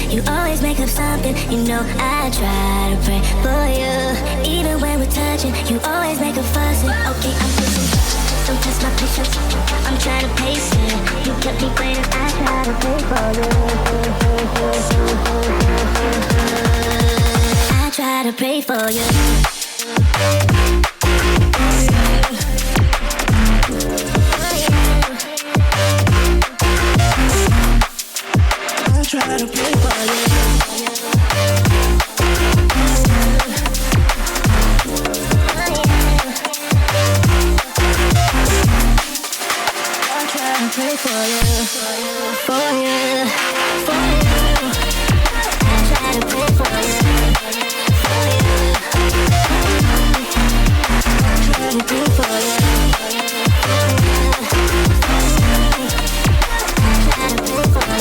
you always make up something. You know I try to pray for you. Even when we're touching, you always make a fussing. Okay, I'm pushing, don't test my patience. I'm trying to pace it. You kept me waiting, I try to pray for you. I try to pray for you. Try to pray for you. I try to pray for you, for you, for you. I try to pray for you, for you. I try to pray for you, for you. I try to pray for you.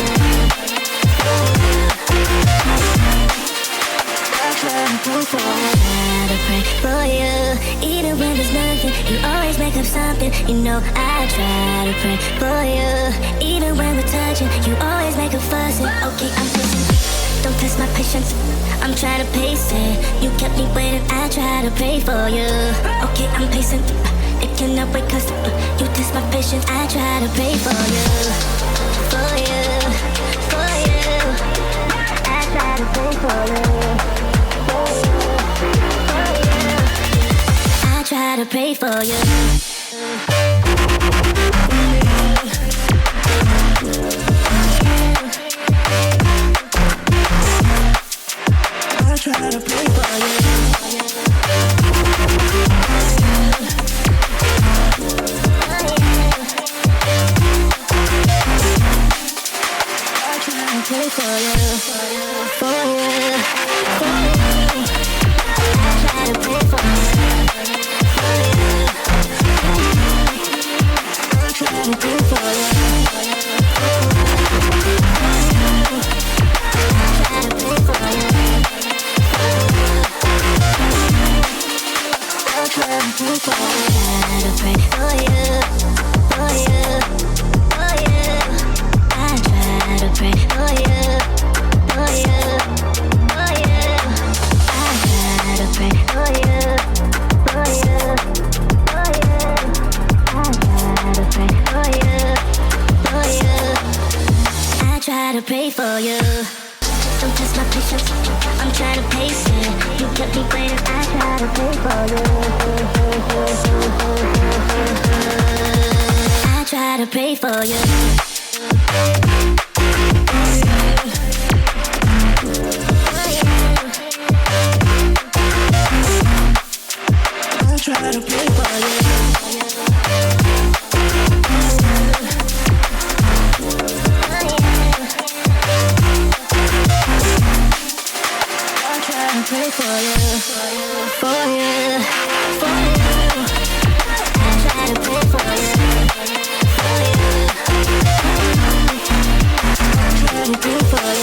I pray for you, even when there's nothing, you always make up something. You know I try to pray for you, even when we're touching, you always make a fuss. Okay, I'm pushing, don't test my patience. I'm trying to pace it. You kept me waiting, I try to pray for you. Okay, I'm pacing, it cannot wait 'cause you test my patience. I try to pray for you, for you, for you. I try to pray for you. I try to pray for you. I try to pray for you. I try to pray for you, for you, for you. I try to pray for you. Pray for you. Don't test my patience. I'm trying to pace it. You kept me waiting. I try to pray for you. I try to pray for you. I try to pray for you. Pray for you, for you, for you. I try to pray for you, for you. I try to pray for you, for you, I try to pray for you, I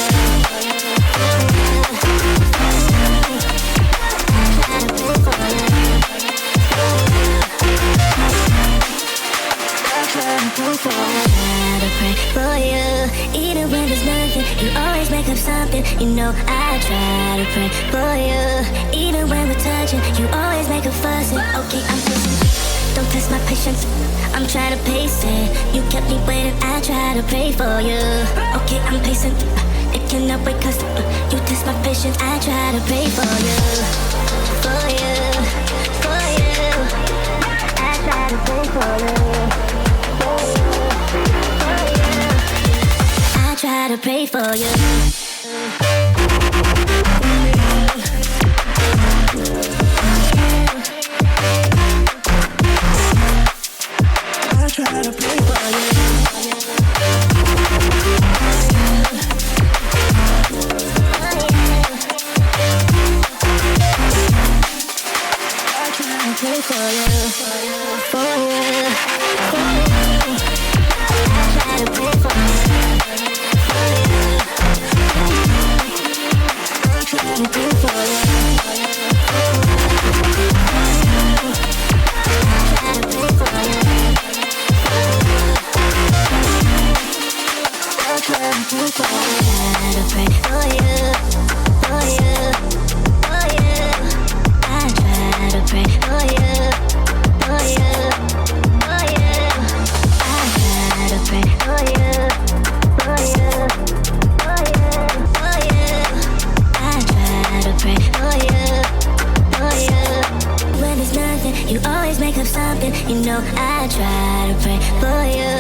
try to pray for you. I pray for you, even when there's nothing, you always make up something. You know I try to pray for you, even when we're touching, you always make a fuss. Okay, I'm pushing, don't test my patience. I'm trying to pace it. You kept me waiting, I try to pray for you. Okay, I'm pacing, it cannot wait 'cause you test my patience. I try to pray for you, for you, for you. I try to pray for you, for you, for you. I try to pray for you. I try to pray for you. I try to pray for you, for you, for you. I try to pray for you, for you. I try to pray for you. I try to pray for you. You know I try to pray for you.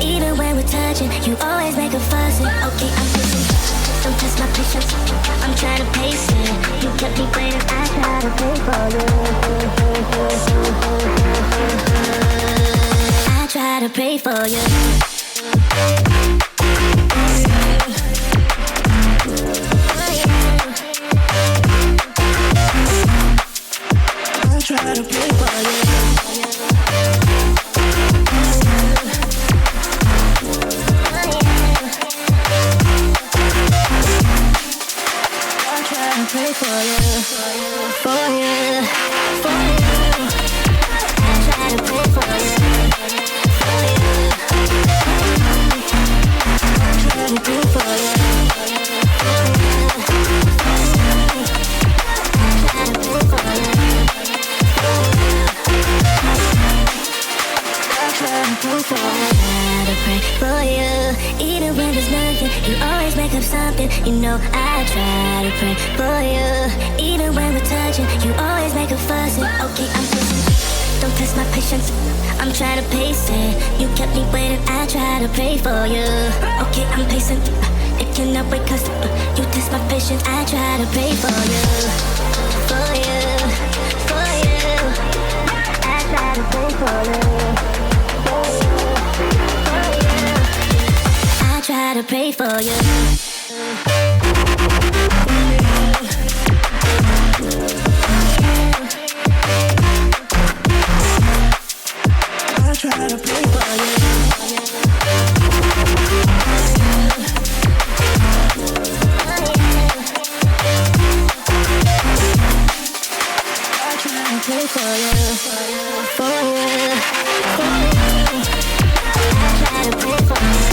Even when we're touching, you always make a fuss. Okay, I'm fixing. Don't test my patience. I'm trying to pace it. You kept me waiting. I try to pray for you. I try to pray for you. I try to pray for you. Pray for you, for you, for you. I try to pray for you, for you. I try to pray for you, for you. I try to pray for you, I try to pray for you. I try to pray for you. Even when there's nothing, you always make up something. You know I try to pray for you. Even when we're touching, you always make a fuss. Okay, I'm fixing. Don't test my patience. I'm trying to pace it. You kept me waiting. I try to pray for you. Okay, I'm pacing. It cannot wait 'cause you test my patience. I try to pray for you, for you, for you. I try to pray for you, for you, for you. I try to pray for you. I try to pray for you. I try to pray for you, for you, for you. I try to pray for you,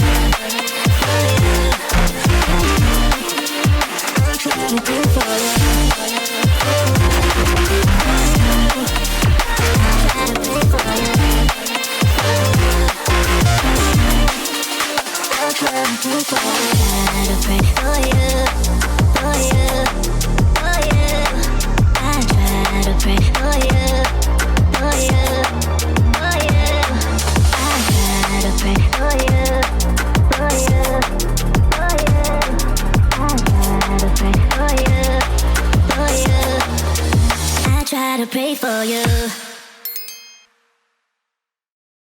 for you. I try to pray for you, for you. I try to pray for you. I try to pray for you, for you, for you. I try to pray for you, for you, for you. I try to pray for you, for you, for you. I try to pray for you, for you. I try to pray for you.